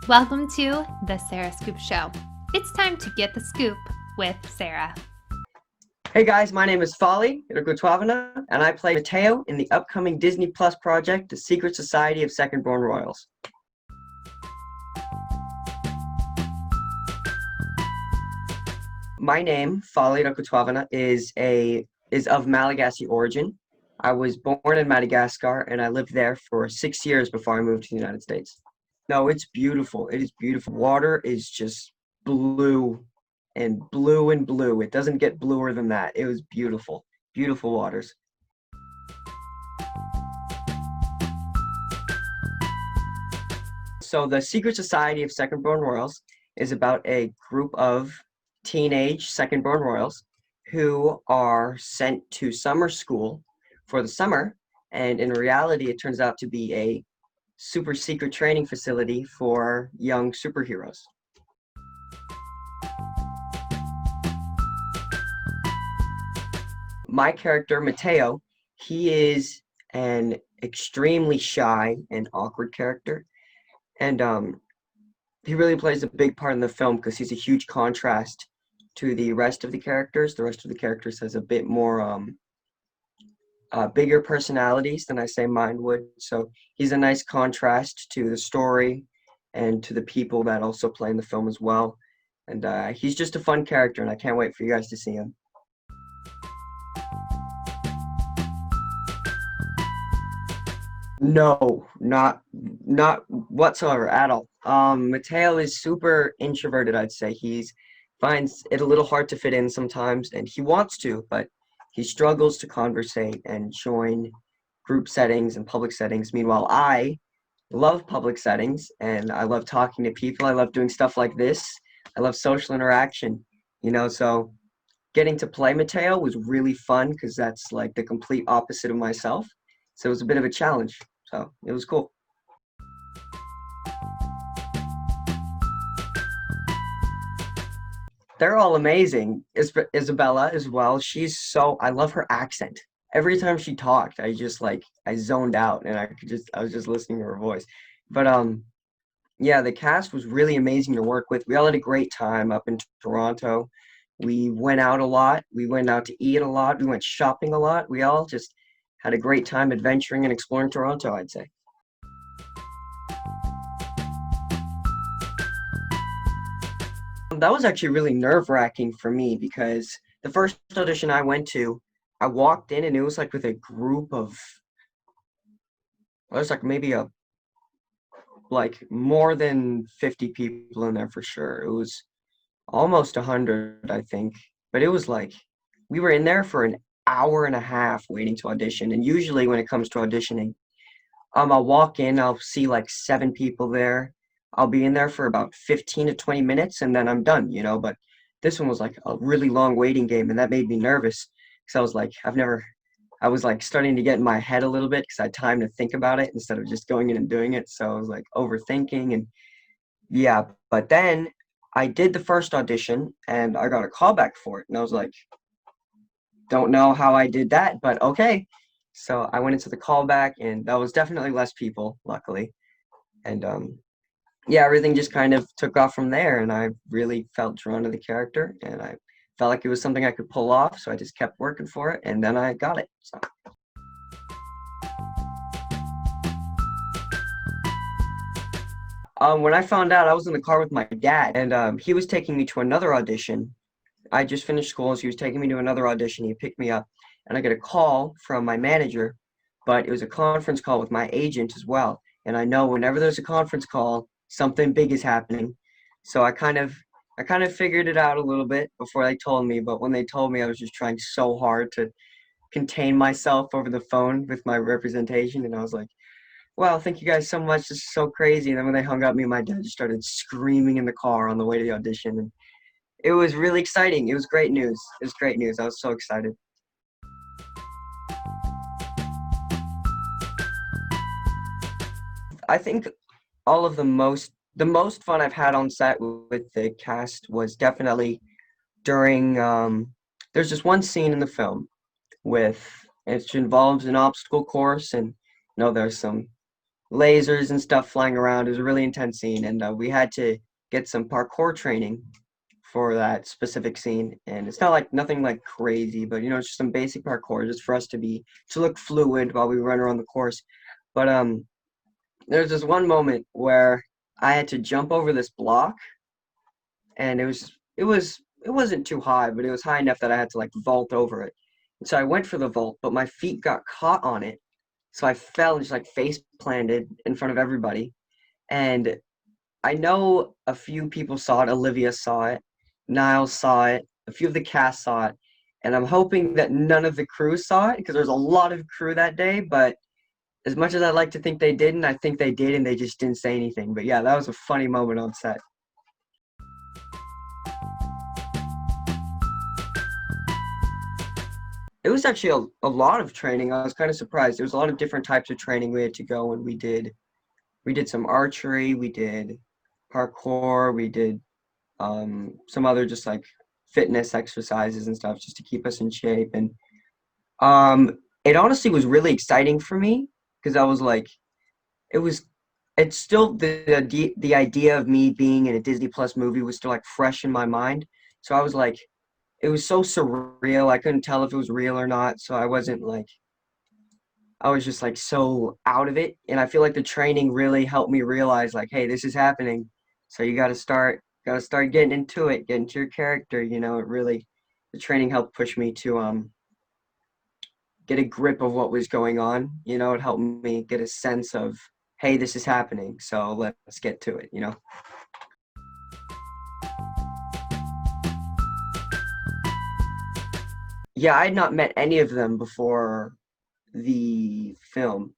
Welcome to the Sarah Scoop Show. It's time to get the scoop with Sarah. Hey guys, my name is Faly Rakotohavana, and I play Matteo in the upcoming Disney Plus project, The Secret Society of Second-Born Royals. My name, Faly Rakotohavana, is of Malagasy origin. I was born in Madagascar, and I lived there for 6 years before I moved to the United States. No, it's beautiful. It is beautiful. Water is just blue and blue and blue. It doesn't get bluer than that. It was beautiful. Beautiful waters. So the Secret Society of Second-Born Royals is about a group of teenage second-born royals who are sent to summer school for the summer, and in reality it turns out to be a super secret training facility for young superheroes. My character, Matteo, he is an extremely shy and awkward character, and he really plays a big part in the film because he's a huge contrast to the rest of the characters. The rest of the characters has a bit more bigger personalities than I say mine would. So he's a nice contrast to the story and to the people that also play in the film as well. And he's just a fun character, and I can't wait for you guys to see him. No, not whatsoever at all. Mateo is super introverted, I'd say. He's finds it a little hard to fit in sometimes, and he wants to, but he struggles to conversate and join group settings and public settings. Meanwhile, I love public settings, and I love talking to people. I love doing stuff like this. I love social interaction, so getting to play Mateo was really fun because that's like the complete opposite of myself. So it was a bit of a challenge. So it was cool. They're all amazing. Isabella as well. I love her accent. Every time she talked, I zoned out and I was just listening to her voice. But yeah, the cast was really amazing to work with. We all had a great time up in Toronto. We went out a lot. We went out to eat a lot. We went shopping a lot. We all just had a great time adventuring and exploring Toronto, I'd say. That was actually really nerve-wracking for me because the first audition I went to, I walked in and it was like with a group of, it was like maybe like more than 50 people in there for sure. It was almost 100, I think. But it was like, we were in there for an hour and a half waiting to audition. And usually when it comes to auditioning, I'll walk in, I'll see like 7 people there. I'll be in there for about 15 to 20 minutes and then I'm done, But this one was like a really long waiting game, and that made me nervous because I was like starting to get in my head a little bit because I had time to think about it instead of just going in and doing it. So I was like overthinking, and yeah. But then I did the first audition and I got a callback for it, and I was like, don't know how I did that, but okay. So I went into the callback, and that was definitely less people, luckily. And yeah, everything just kind of took off from there, and I really felt drawn to the character, and I felt like it was something I could pull off, so I just kept working for it, and then I got it. So. When I found out, I was in the car with my dad, and he was taking me to another audition. I just finished school, so he was taking me to another audition. He picked me up, and I get a call from my manager, but it was a conference call with my agent as well. And I know whenever there's a conference call, something big is happening. So I kind of figured it out a little bit before they told me, but when they told me, I was just trying so hard to contain myself over the phone with my representation, and I was like, "Wow, thank you guys so much. This is so crazy." And then when they hung up, me and my dad just started screaming in the car on the way to the audition, and it was really exciting. It was great news. It was great news. I was so excited. I think all of the most fun I've had on set with the cast was definitely during there's just one scene in the film with it involves an obstacle course, and there's some lasers and stuff flying around. It was a really intense scene, and we had to get some parkour training for that specific scene. And it's not like nothing like crazy, but it's just some basic parkour just for us to look fluid while we run around the course. But there's this one moment where I had to jump over this block, and it wasn't too high, but it was high enough that I had to like vault over it. And so I went for the vault, but my feet got caught on it, so I fell and just like face planted in front of everybody. And I know a few people saw it. Olivia saw it, Niles saw it, a few of the cast saw it, and I'm hoping that none of the crew saw it because there's a lot of crew that day. But as much as I'd like to think they didn't, I think they did, and they just didn't say anything. But yeah, that was a funny moment on set. It was actually a lot of training. I was kind of surprised. There was a lot of different types of training we had to go, and we did some archery, we did parkour, we did some other just like fitness exercises and stuff just to keep us in shape. And it honestly was really exciting for me because I was like, it was it's still the idea of me being in a Disney Plus movie was still like fresh in my mind. So I was like, it was so surreal. I couldn't tell if it was real or not. So I wasn't like, I was just like so out of it. And I feel like the training really helped me realize like, hey, this is happening. So you gotta start getting into it, get into your character. It really, the training helped push me to get a grip of what was going on. It helped me get a sense of, hey, this is happening. So let's get to it. Yeah, I had not met any of them before the film.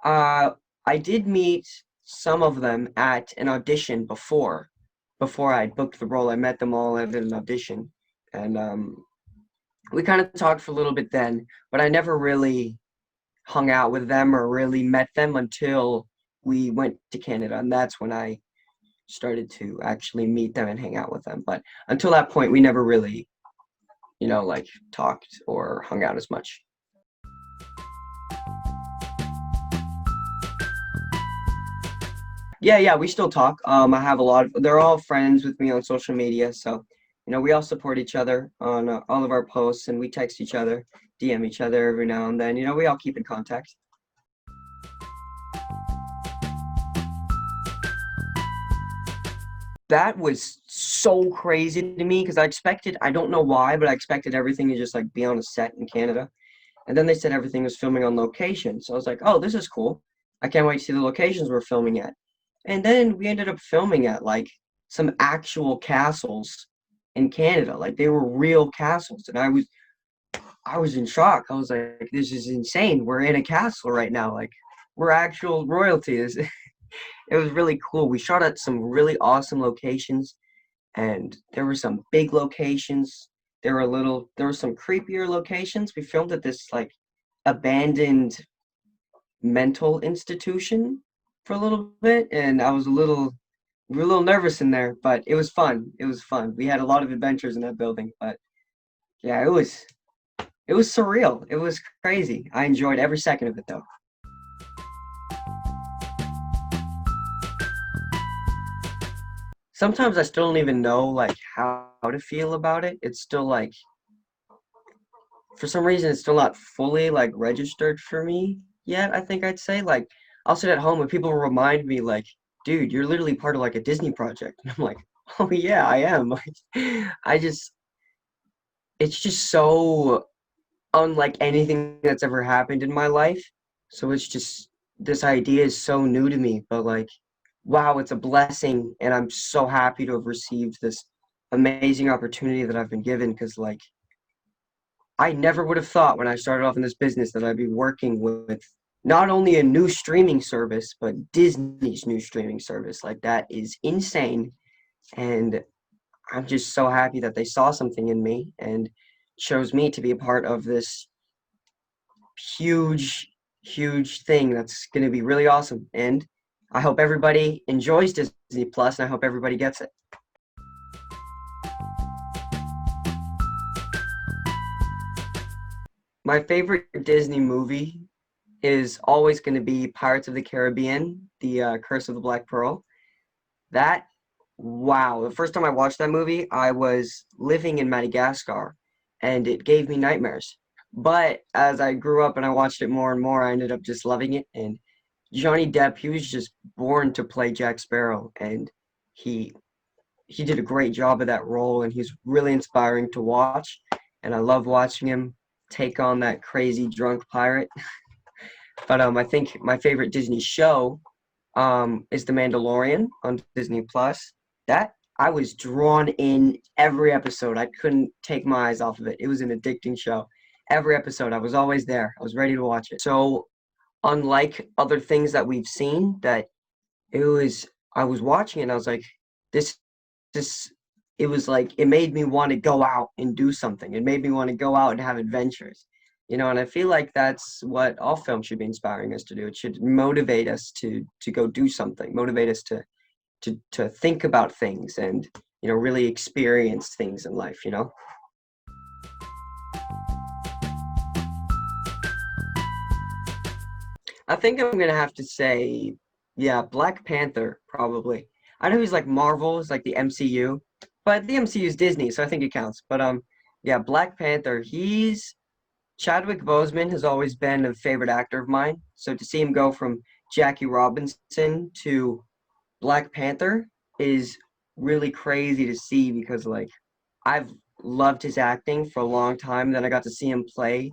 Uh, I did meet some of them at an audition before I booked the role. I met them all at an audition, and we kind of talked for a little bit then, but I never really hung out with them or really met them until we went to Canada, and that's when I started to actually meet them and hang out with them. But until that point, we never really, like talked or hung out as much. Yeah, yeah, we still talk. I have a lot of, they're all friends with me on social media, so we all support each other on all of our posts, and we text each other, DM each other every now and then. We all keep in contact. That was so crazy to me because I don't know why, but I expected everything to just like be on a set in Canada. And then they said everything was filming on location. So I was like, oh, this is cool. I can't wait to see the locations we're filming at. And then we ended up filming at like some actual castles in Canada. Like they were real castles. And I was in shock. I was like, this is insane. We're in a castle right now. Like we're actual royalty. It was really cool. We shot at some really awesome locations, and there were some big locations. There were some creepier locations. We filmed at this like abandoned mental institution for a little bit, and we were a little nervous in there, but it was fun. It was fun. We had a lot of adventures in that building, but yeah, it was surreal. It was crazy. I enjoyed every second of it though. Sometimes I still don't even know like how to feel about it. It's still like for some reason it's still not fully like registered for me yet, I think I'd say. Like I'll sit at home and people remind me like, dude, you're literally part of like a Disney project. And I'm like, oh yeah, I am. Like I just it's just so unlike anything that's ever happened in my life. So it's just this idea is so new to me, but like wow, it's a blessing and I'm so happy to have received this amazing opportunity that I've been given because like I never would have thought when I started off in this business that I'd be working with not only a new streaming service, but Disney's new streaming service. Like that is insane. And I'm just so happy that they saw something in me and chose me to be a part of this huge, huge thing that's going to be really awesome. And I hope everybody enjoys Disney Plus, and I hope everybody gets it. My favorite Disney movie is always going to be Pirates of the Caribbean, the Curse of the Black Pearl. That, wow, the first time I watched that movie, I was living in Madagascar, and it gave me nightmares. But as I grew up and I watched it more and more, I ended up just loving it. And Johnny Depp, he was just born to play Jack Sparrow, and he he did a great job of that role, and he's really inspiring to watch. And I love watching him take on that crazy drunk pirate. But I think my favorite Disney show is The Mandalorian on Disney Plus. That I was drawn in every episode. I couldn't take my eyes off of it. It was an addicting show. Every episode, I was always there. I was ready to watch it. So, unlike other things that we've seen, that it was, I was watching it and I was like, this, this, it was like, it made me want to go out and do something. It made me want to go out and have adventures. And I feel like that's what all film should be inspiring us to do. It should motivate us to go do something, motivate us to think about things and really experience things in life. I think I'm gonna have to say, yeah, Black Panther probably. I know he's like Marvel, is like the MCU, but the MCU is Disney, so I think it counts. But yeah, Black Panther. He's Chadwick Boseman has always been a favorite actor of mine. So to see him go from Jackie Robinson to Black Panther is really crazy to see because like I've loved his acting for a long time. Then I got to see him play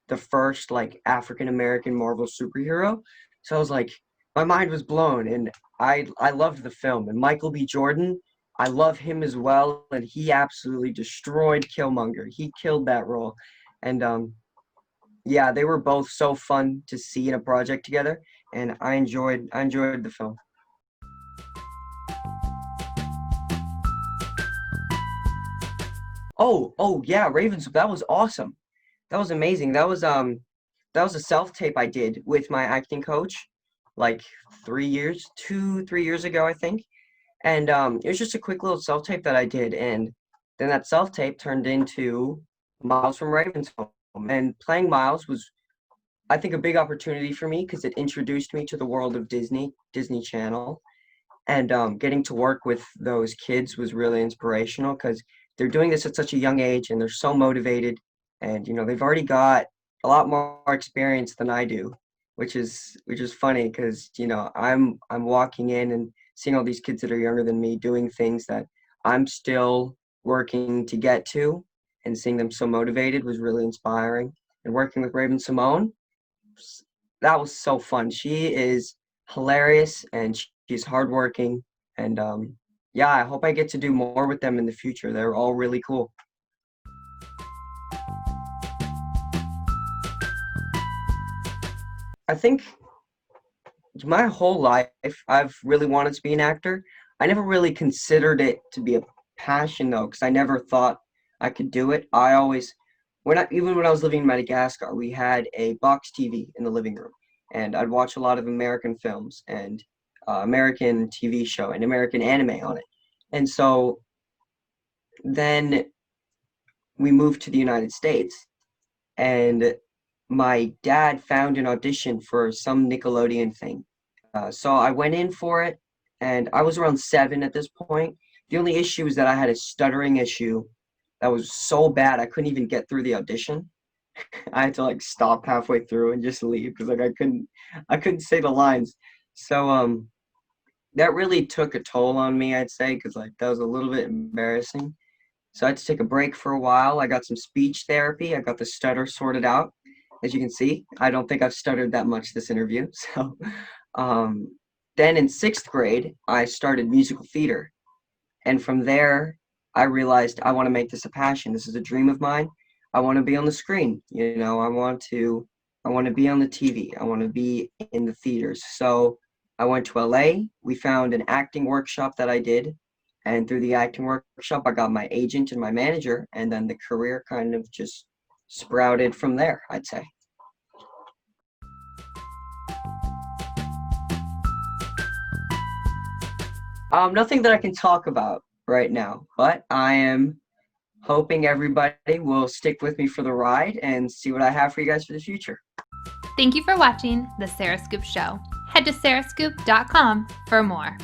the first like African American Marvel superhero. So I was like, my mind was blown, and I loved the film. And Michael B. Jordan, I love him as well, and he absolutely destroyed Killmonger. He killed that role, and yeah, they were both so fun to see in a project together, and I enjoyed the film. Oh yeah, Ravens, that was awesome. That was amazing. That was a self-tape I did with my acting coach like 3 years, 3 years ago, I think. And it was just a quick little self-tape that I did, and then that self-tape turned into Miles from Ravens Home. And playing Miles was, I think, a big opportunity for me because it introduced me to the world of Disney Channel, and getting to work with those kids was really inspirational because they're doing this at such a young age and they're so motivated, and they've already got a lot more experience than I do, which is funny because I'm walking in and seeing all these kids that are younger than me doing things that I'm still working to get to, and seeing them so motivated was really inspiring. And working with Raven Simone, that was so fun. She is hilarious and she's hardworking. And yeah, I hope I get to do more with them in the future. They're all really cool. I think my whole life I've really wanted to be an actor. I never really considered it to be a passion though, because I never thought I could do it. I always, even when I was living in Madagascar, we had a box TV in the living room, and I'd watch a lot of American films and American TV show and American anime on it. And so then we moved to the United States, and my dad found an audition for some Nickelodeon thing. So I went in for it, and I was around 7 at this point. The only issue is that I had a stuttering issue that was so bad I couldn't even get through the audition. I had to like stop halfway through and just leave because like I couldn't say the lines. So that really took a toll on me, I'd say, because like that was a little bit embarrassing. So I had to take a break for a while. I got some speech therapy. I got the stutter sorted out. As you can see, I don't think I've stuttered that much this interview. So um, then in 6th grade, I started musical theater. And from there, I realized I want to make this a passion. This is a dream of mine. I want to be on the screen. I want to be on the TV. I want to be in the theaters. So I went to LA. We found an acting workshop that I did. And through the acting workshop, I got my agent and my manager. And then the career kind of just sprouted from there, I'd say. Nothing that I can talk about right now, but I am hoping everybody will stick with me for the ride and see what I have for you guys for the future. Thank you for watching The Sarah Scoop Show. Head to sarahscoop.com for more.